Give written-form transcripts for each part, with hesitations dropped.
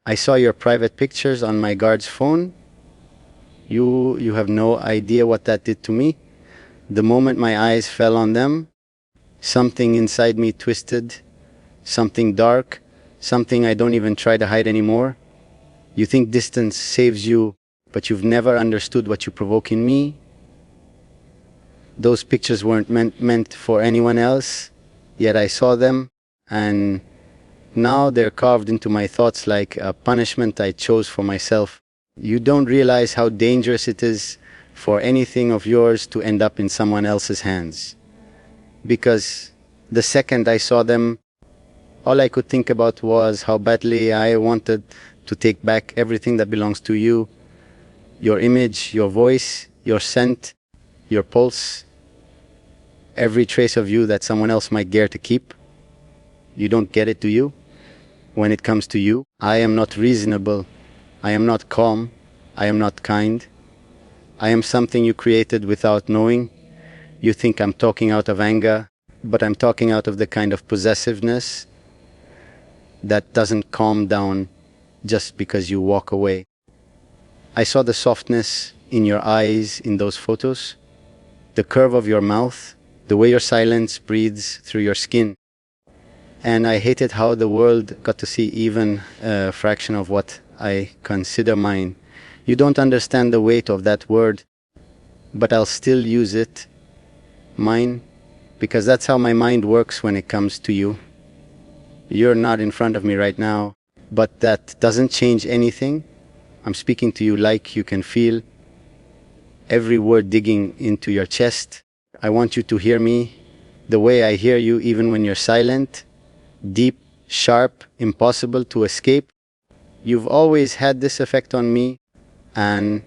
I saw your private pictures on my guard's phone. You have no idea what that did to me. The moment my eyes fell on them, something inside me twisted, something dark, something I don't even try to hide anymore. You think distance saves you, but you've never understood what you provoke in me. Those pictures weren't meant for anyone else, yet I saw them, and now they're carved into my thoughts like a punishment I chose for myself. You don't realize how dangerous it is for anything of yours to end up in someone else's hands. Because the second I saw them, all I could think about was how badly I wanted to take back everything that belongs to you. Your image, your voice, your scent, your pulse, every trace of you that someone else might dare to keep. You don't get it, do you? When it comes to you, I am not reasonable. I am not calm. I am not kind. I am something you created without knowing. You think I'm talking out of anger, but I'm talking out of the kind of possessiveness that doesn't calm down just because you walk away. I saw the softness in your eyes in those photos, the curve of your mouth, the way your silence breathes through your skin. And I hated how the world got to see even a fraction of what I consider mine. You don't understand the weight of that word, but I'll still use it, mine, because that's how my mind works when it comes to you. You're not in front of me right now, but that doesn't change anything. I'm speaking to you like you can feel every word digging into your chest. I want you to hear me the way I hear you, even when you're silent, deep, sharp, impossible to escape. You've always had this effect on me, and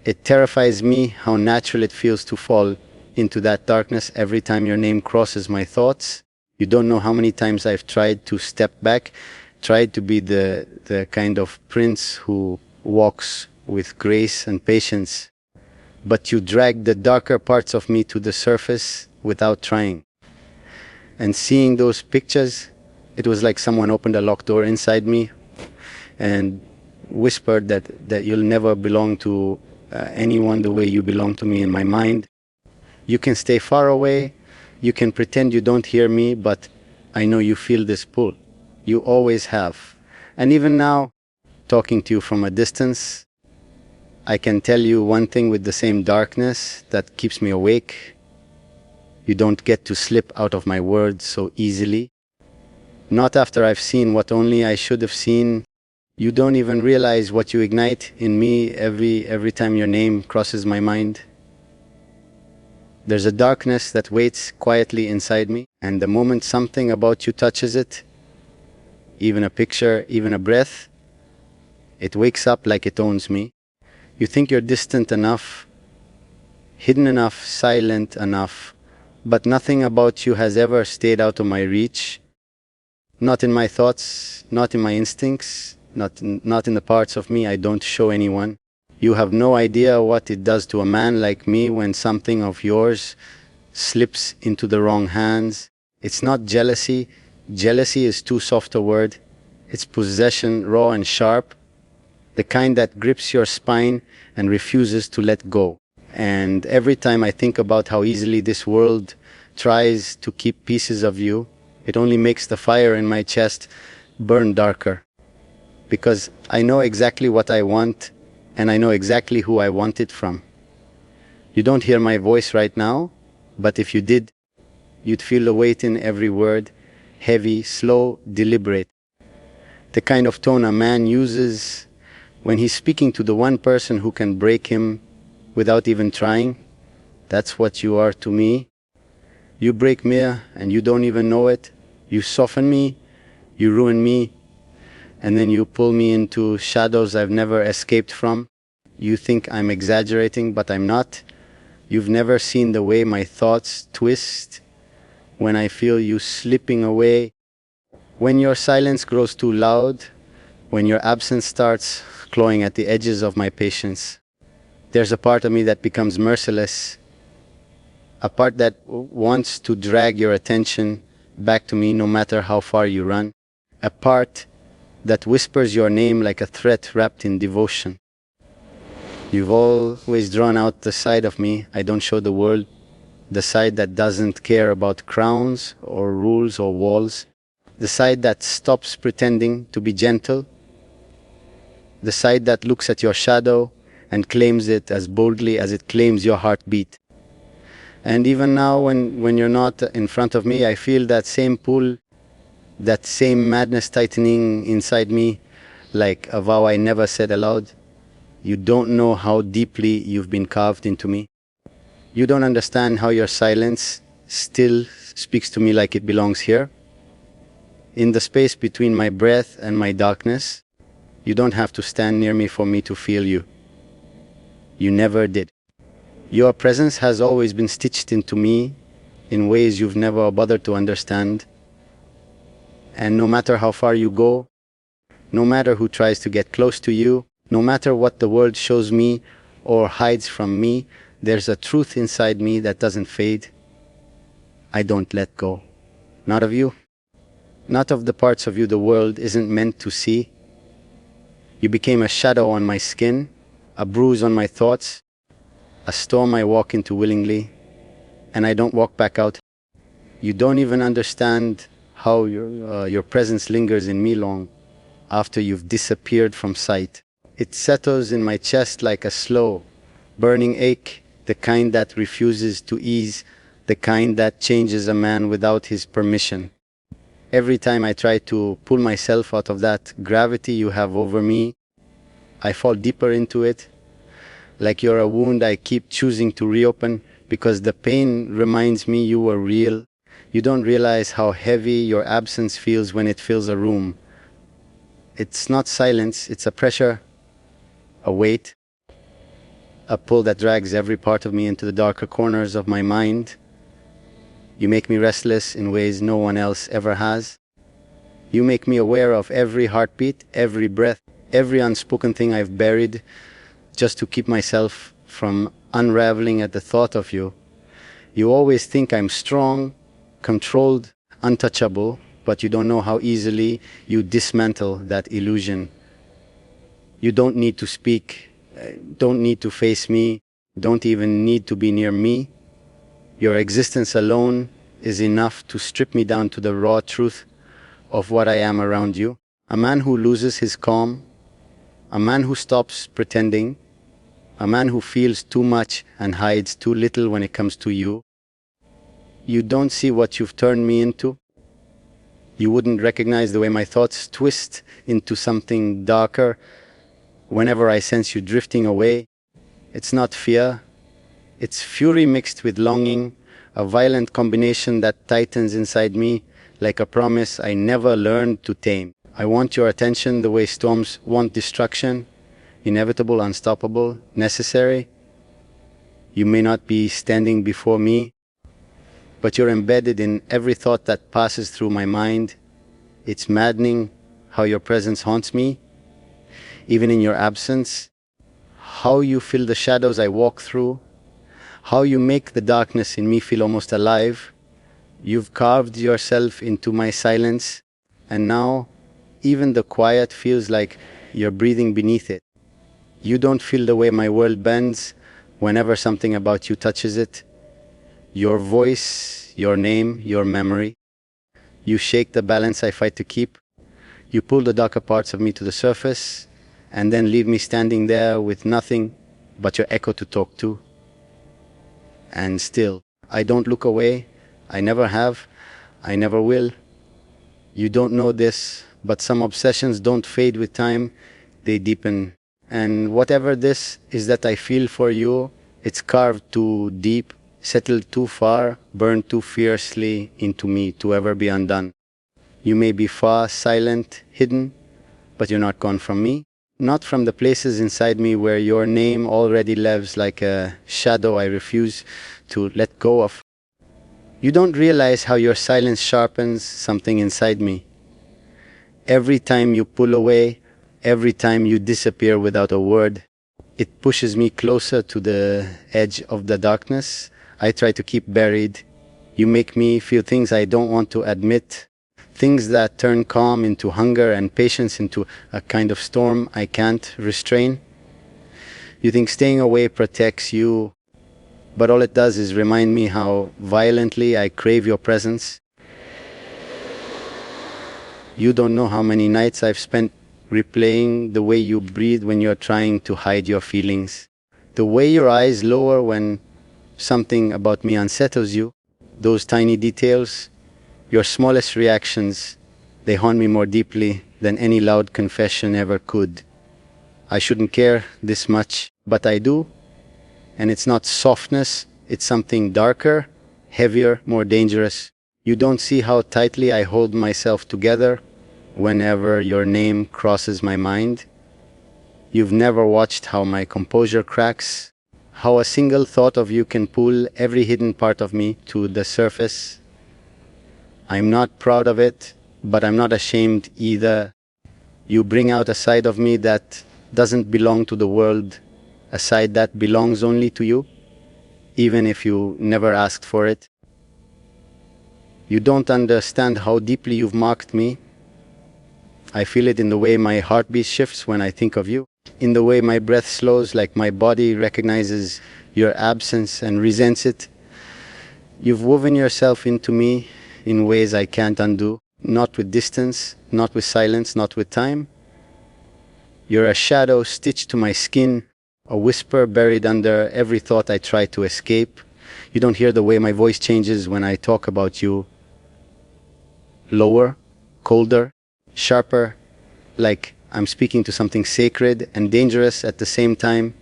it terrifies me how natural it feels to fall into that darkness every time your name crosses my thoughts. You don't know how many times I've tried to step back, tried to be the kind of prince who walks with grace and patience. But you drag the darker parts of me to the surface without trying. And seeing those pictures, it was like someone opened a locked door inside me and whispered that you'll never belong to anyone the way you belong to me in my mind. You can stay far away, you can pretend you don't hear me, but I know you feel this pull. You always have. And even now, talking to you from a distance, I can tell you one thing with the same darkness that keeps me awake. You don't get to slip out of my words so easily. Not after I've seen what only I should have seen. You don't even realize what you ignite in me every time your name crosses my mind. There's a darkness that waits quietly inside me, and the moment something about you touches it, even a picture, even a breath, it wakes up like it owns me. You think you're distant enough, hidden enough, silent enough, but nothing about you has ever stayed out of my reach. Not in my thoughts, not in my instincts, not in the parts of me I don't show anyone. You have no idea what it does to a man like me when something of yours slips into the wrong hands. It's not jealousy. Jealousy is too soft a word. It's possession, raw and sharp, the kind that grips your spine and refuses to let go. And every time I think about how easily this world tries to keep pieces of you, it only makes the fire in my chest burn darker. Because I know exactly what I want, and I know exactly who I want it from. You don't hear my voice right now, but if you did, you'd feel the weight in every word, heavy, slow, deliberate. The kind of tone a man uses when he's speaking to the one person who can break him without even trying. That's what you are to me. You break me and you don't even know it. You soften me, you ruin me, and then you pull me into shadows I've never escaped from. You think I'm exaggerating, but I'm not. You've never seen the way my thoughts twist when I feel you slipping away. When your silence grows too loud, when your absence starts clawing at the edges of my patience, there's a part of me that becomes merciless, a part that wants to drag your attention back to me no matter how far you run, a part that whispers your name like a threat wrapped in devotion. You've always drawn out the side of me I don't show the world, the side that doesn't care about crowns or rules or walls, the side that stops pretending to be gentle, the side that looks at your shadow and claims it as boldly as it claims your heartbeat. And even now, when you're not in front of me, I feel that same pull, that same madness tightening inside me, like a vow I never said aloud. You don't know how deeply you've been carved into me. You don't understand how your silence still speaks to me like it belongs here. In the space between my breath and my darkness, you don't have to stand near me for me to feel you. You never did. Your presence has always been stitched into me in ways you've never bothered to understand. And no matter how far you go, no matter who tries to get close to you, no matter what the world shows me or hides from me, there's a truth inside me that doesn't fade. I don't let go. Not of you. Not of the parts of you the world isn't meant to see. You became a shadow on my skin, a bruise on my thoughts, a storm I walk into willingly, and I don't walk back out. You don't even understand how your presence lingers in me long after you've disappeared from sight. It settles in my chest like a slow, burning ache, the kind that refuses to ease, the kind that changes a man without his permission. Every time I try to pull myself out of that gravity you have over me, I fall deeper into it, like you're a wound I keep choosing to reopen because the pain reminds me you were real. You don't realize how heavy your absence feels when it fills a room. It's not silence, it's a pressure, a weight, a pull that drags every part of me into the darker corners of my mind. You make me restless in ways no one else ever has. You make me aware of every heartbeat, every breath, every unspoken thing I've buried just to keep myself from unraveling at the thought of you. You always think I'm strong, controlled, untouchable, but you don't know how easily you dismantle that illusion. You don't need to speak, don't need to face me, don't even need to be near me. Your existence alone is enough to strip me down to the raw truth of what I am around you. A man who loses his calm, a man who stops pretending, a man who feels too much and hides too little when it comes to you. You don't see what you've turned me into. You wouldn't recognize the way my thoughts twist into something darker whenever I sense you drifting away. It's not fear, it's fury mixed with longing, a violent combination that tightens inside me like a promise I never learned to tame. I want your attention the way storms want destruction, inevitable, unstoppable, necessary. You may not be standing before me, but you're embedded in every thought that passes through my mind. It's maddening how your presence haunts me, even in your absence, how you fill the shadows I walk through, how you make the darkness in me feel almost alive. You've carved yourself into my silence, and now even the quiet feels like you're breathing beneath it. You don't feel the way my world bends whenever something about you touches it. Your voice, your name, your memory. You shake the balance I fight to keep. You pull the darker parts of me to the surface, and then leave me standing there with nothing but your echo to talk to. And still, I don't look away. I never have. I never will. You don't know this, but some obsessions don't fade with time. They deepen. And whatever this is that I feel for you, it's carved too deep, settled too far, burned too fiercely into me to ever be undone. You may be far, silent, hidden, but you're not gone from me. Not from the places inside me where your name already lives like a shadow I refuse to let go of. You don't realize how your silence sharpens something inside me. Every time you pull away, every time you disappear without a word, it pushes me closer to the edge of the darkness I try to keep buried. You make me feel things I don't want to admit, Things that turn calm into hunger and patience into a kind of storm I can't restrain. You think staying away protects you, but all it does is remind me how violently I crave your presence. You don't know how many nights I've spent replaying the way you breathe when you're trying to hide your feelings. The way your eyes lower when something about me unsettles you. Those tiny details, your smallest reactions, they haunt me more deeply than any loud confession ever could. I shouldn't care this much, but I do. And it's not softness, it's something darker, heavier, more dangerous. You don't see how tightly I hold myself together whenever your name crosses my mind. You've never watched how my composure cracks, how a single thought of you can pull every hidden part of me to the surface. I'm not proud of it, but I'm not ashamed either. You bring out a side of me that doesn't belong to the world, a side that belongs only to you, even if you never asked for it. You don't understand how deeply you've marked me. I feel it in the way my heartbeat shifts when I think of you, in the way my breath slows, like my body recognizes your absence and resents it. You've woven yourself into me in ways I can't undo, not with distance, not with silence, not with time. You're a shadow stitched to my skin, a whisper buried under every thought I try to escape. You don't hear the way my voice changes when I talk about you. Lower, colder, sharper, like I'm speaking to something sacred and dangerous at the same time.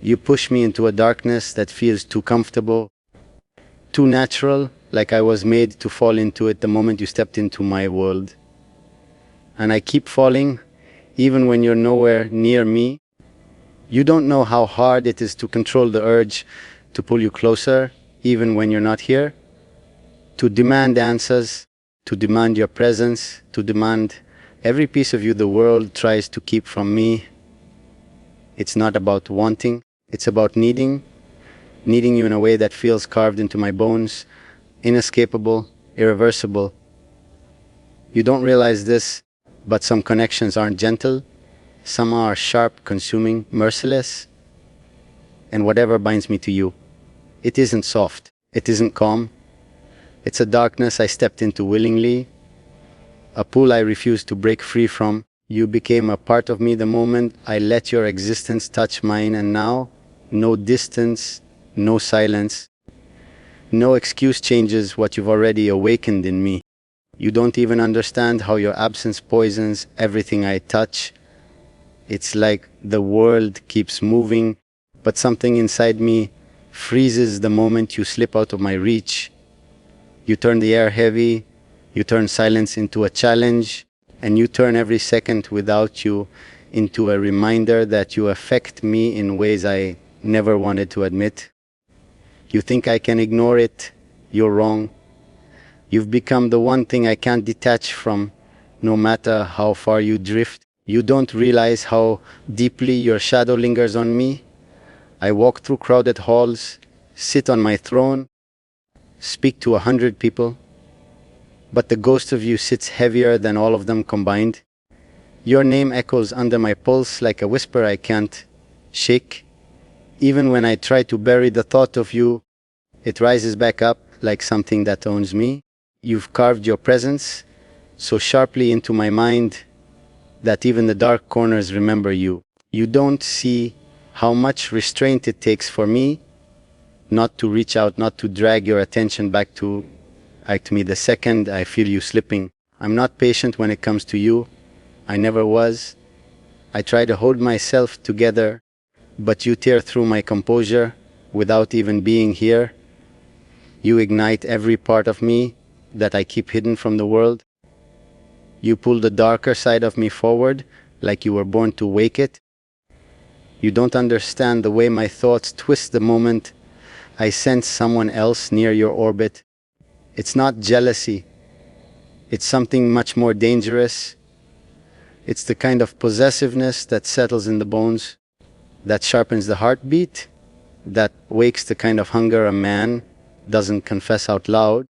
You push me into a darkness that feels too comfortable, too natural, like I was made to fall into it the moment you stepped into my world. And I keep falling, even when you're nowhere near me. You don't know how hard it is to control the urge to pull you closer, even when you're not here. To demand answers, to demand your presence, to demand every piece of you the world tries to keep from me. It's not about wanting, it's about needing you in a way that feels carved into my bones, inescapable, irreversible. You don't realize this, but some connections aren't gentle, some are sharp, consuming, merciless. And whatever binds me to you, it isn't soft, it isn't calm. It's a darkness I stepped into willingly, a pool I refused to break free from. You became a part of me the moment I let your existence touch mine, and now, no distance, no silence, no excuse changes what you've already awakened in me. You don't even understand how your absence poisons everything I touch. It's like the world keeps moving, but something inside me freezes the moment you slip out of my reach. You turn the air heavy, you turn silence into a challenge, and you turn every second without you into a reminder that you affect me in ways I never wanted to admit. You think I can ignore it? You're wrong. You've become the one thing I can't detach from, no matter how far you drift. You don't realize how deeply your shadow lingers on me. I walk through crowded halls, sit on my throne, speak to 100 people, but the ghost of you sits heavier than all of them combined. Your name echoes under my pulse like a whisper I can't shake. Even when I try to bury the thought of you, it rises back up like something that owns me. You've carved your presence so sharply into my mind that even the dark corners remember you. You don't see how much restraint it takes for me not to reach out, not to drag your attention back to me the second I feel you slipping. I'm not patient when it comes to you. I never was. I try to hold myself together, but you tear through my composure without even being here. You ignite every part of me that I keep hidden from the world. You pull the darker side of me forward like you were born to wake it. You don't understand the way my thoughts twist the moment I sense someone else near your orbit. It's not jealousy. It's something much more dangerous. It's the kind of possessiveness that settles in the bones, that sharpens the heartbeat, that wakes the kind of hunger a man doesn't confess out loud.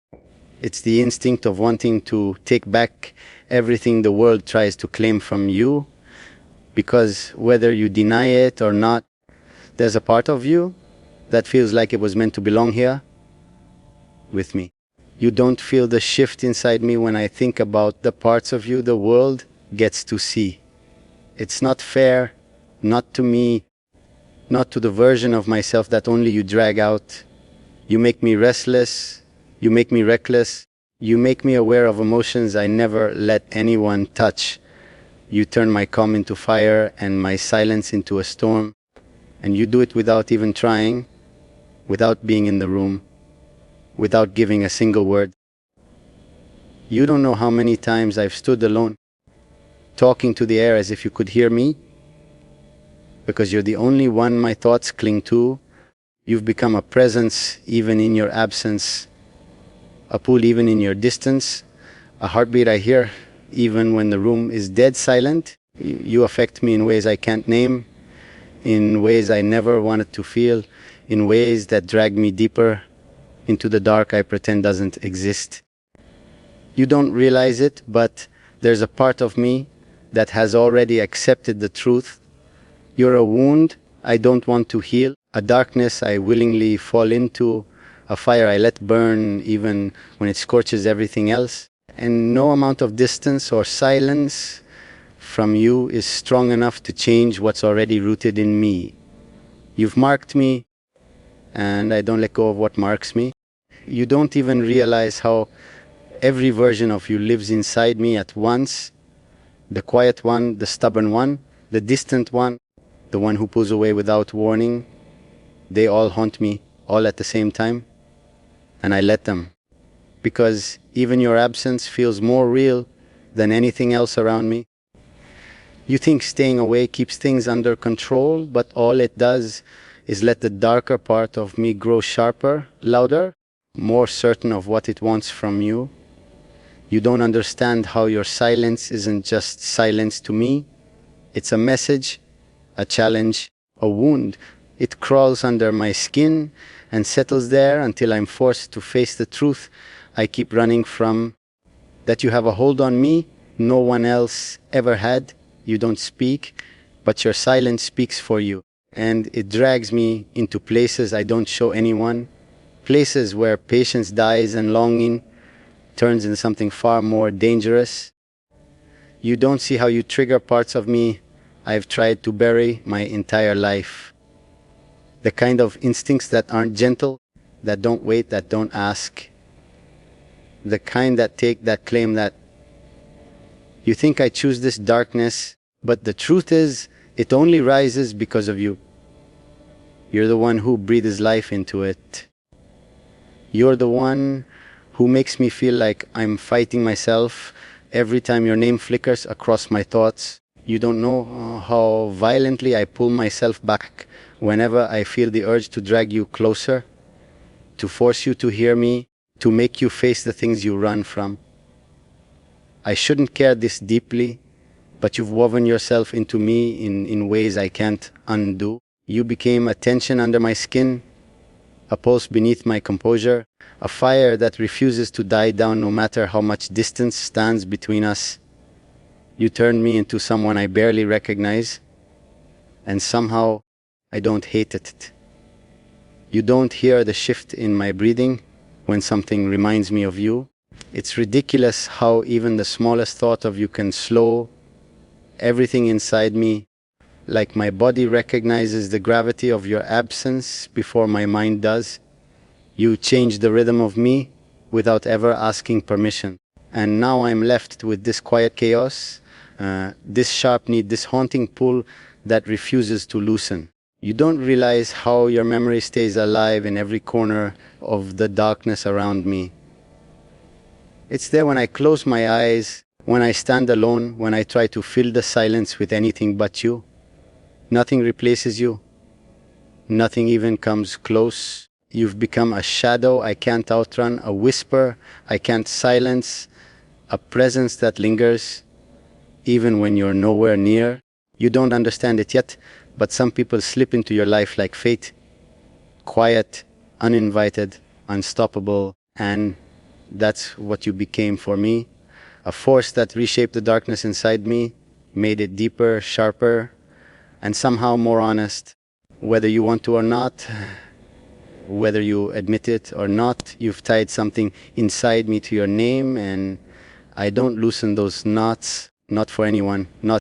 It's the instinct of wanting to take back everything the world tries to claim from you, because whether you deny it or not, there's a part of you that feels like it was meant to belong here with me. You don't feel the shift inside me when I think about the parts of you the world gets to see. It's not fair, not to me, not to the version of myself that only you drag out. You make me restless, you make me reckless, you make me aware of emotions I never let anyone touch. You turn my calm into fire and my silence into a storm, and you do it without even trying, without being in the room, without giving a single word. You don't know how many times I've stood alone, talking to the air as if you could hear me, because you're the only one my thoughts cling to. You've become a presence even in your absence, a pull even in your distance, a heartbeat I hear even when the room is dead silent. You affect me in ways I can't name, in ways I never wanted to feel, in ways that drag me deeper into the dark I pretend doesn't exist. You don't realize it, but there's a part of me that has already accepted the truth. You're a wound I don't want to heal, a darkness I willingly fall into, a fire I let burn even when it scorches everything else. And no amount of distance or silence from you is strong enough to change what's already rooted in me. You've marked me, and I don't let go of what marks me. You don't even realize how every version of you lives inside me at once. The quiet one, the stubborn one, the distant one, the one who pulls away without warning. They all haunt me, all at the same time. And I let them. Because even your absence feels more real than anything else around me. You think staying away keeps things under control, but all it does is let the darker part of me grow sharper, louder, more certain of what it wants from you. You don't understand how your silence isn't just silence to me. It's a message, a challenge, a wound. It crawls under my skin and settles there until I'm forced to face the truth I keep running from. That you have a hold on me no one else ever had. You don't speak, but your silence speaks for you. And it drags me into places I don't show anyone. Places where patience dies and longing turns into something far more dangerous. You don't see how you trigger parts of me I've tried to bury my entire life. The kind of instincts that aren't gentle, that don't wait, that don't ask. The kind that take, that claim, that you think I choose this darkness, but the truth is, it only rises because of you. You're the one who breathes life into it. You're the one who makes me feel like I'm fighting myself every time your name flickers across my thoughts. You don't know how violently I pull myself back whenever I feel the urge to drag you closer, to force you to hear me, to make you face the things you run from. I shouldn't care this deeply, but you've woven yourself into me in ways I can't undo. You became a tension under my skin, a pulse beneath my composure, a fire that refuses to die down no matter how much distance stands between us. You turned me into someone I barely recognize, and somehow I don't hate it. You don't hear the shift in my breathing when something reminds me of you. It's ridiculous how even the smallest thought of you can slow everything inside me, like my body recognizes the gravity of your absence before my mind does. You change the rhythm of me without ever asking permission. And now I'm left with this quiet chaos, this sharp need, this haunting pull that refuses to loosen. You don't realize how your memory stays alive in every corner of the darkness around me. It's there when I close my eyes, when I stand alone, when I try to fill the silence with anything but you. Nothing replaces you. Nothing even comes close. You've become a shadow I can't outrun, a whisper I can't silence, a presence that lingers, even when you're nowhere near. You don't understand it yet, but some people slip into your life like fate. Quiet, uninvited, unstoppable, and That's what you became for me. A force that reshaped the darkness inside me, made it deeper, sharper, and somehow more honest. Whether you want to or not, whether you admit it or not, you've tied something inside me to your name, and I don't loosen those knots, not for anyone, not